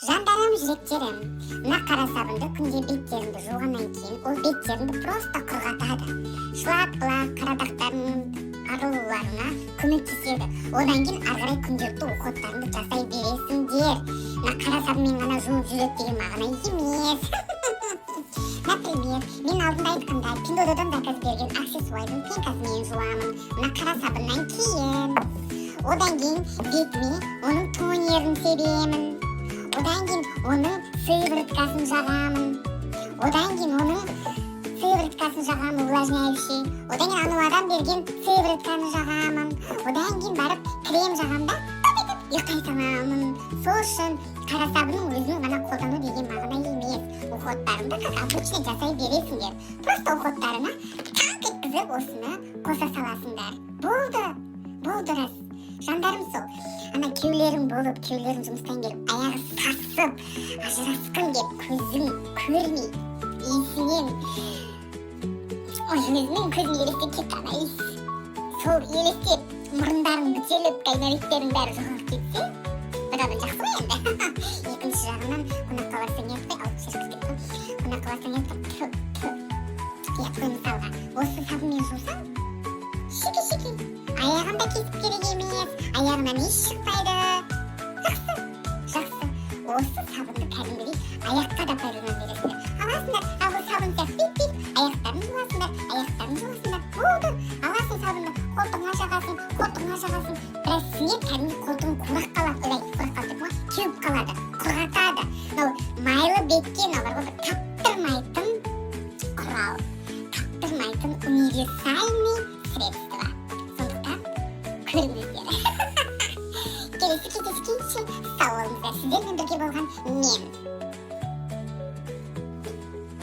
Жандарым, жүректерім, мына қара сабынды күнде беттеріңді жуғаннан кейін ол беттеріңді просто құрғатады. Шлап-лақ қара дақтардың арылуларына көмектеседі. Одан кейін ары қарай күнделікті уходтарыңды жасай бересіңдер. Мына қара сабынмен ғана жуып жүреді деген мағына емес. Например, мен алдында айтқандай Пиндодадан заказ берген аксессуардың пенкасымен жуамын. Мына қара сабыннан кейін. Одан кейін бетіме оның тонерін себемін. Одан кейін оның сывороткасын жағамын. Одан кейін оның сывороткасын жағамын, увлажняющий. Одан кейін ануадан берген сыворотканы жағамын. Одан кейін барып крем жағамда ұйықтай саламын. Сол үшін қара сабынның өзін ғана қолдану деген мағына емес. Уходтарыңды как обычно жасай бересіңдер. Просто уходтарына танк еткізіп осыны қоса саласыңдар. Болды рас. Жандарым сол. Ана күйеулерің болып, күйеулерің жұмыстан келіп, аяғы сасып, ажырасқым деп, көзің көрмей, иісінен, өзінің көзін елестеп кетті ана иіс. Сол елестеп, мұрындарың бітеліп, кайнавиктерің бәрі жоғалып кетсе, бұдан жақсы ғой енді. Екінші жағынан қонаққа барсаң етпей, алып шешкіз кетті. Қонаққа барсаң етпей, етпей мысалға, осы сабынмен жусаң, шеке, аяғында кесіп керек емес, аяғынан еш шықпайды. Жақсы. Осы сабынды кәдімгідей аяққа да пайдалана бересіңдер. Аласыңдар, ал бұл сабын сияқты бит-бит, аяқтарын жуасыңдар. Болды. Аласың сабынды, қолтығыңа жағасың. Біраз сіңеп, кәдімгі қолтығың қурақ қалады. Кеуіп қалады, құрғатады. Майлы беткен алар ғой, таптырмайтын құрал. Таптырмайтын универсальный средство. Көріңіздер. Келесі кездескенше сау болыңыздар. Сіздермен бірге болған мен.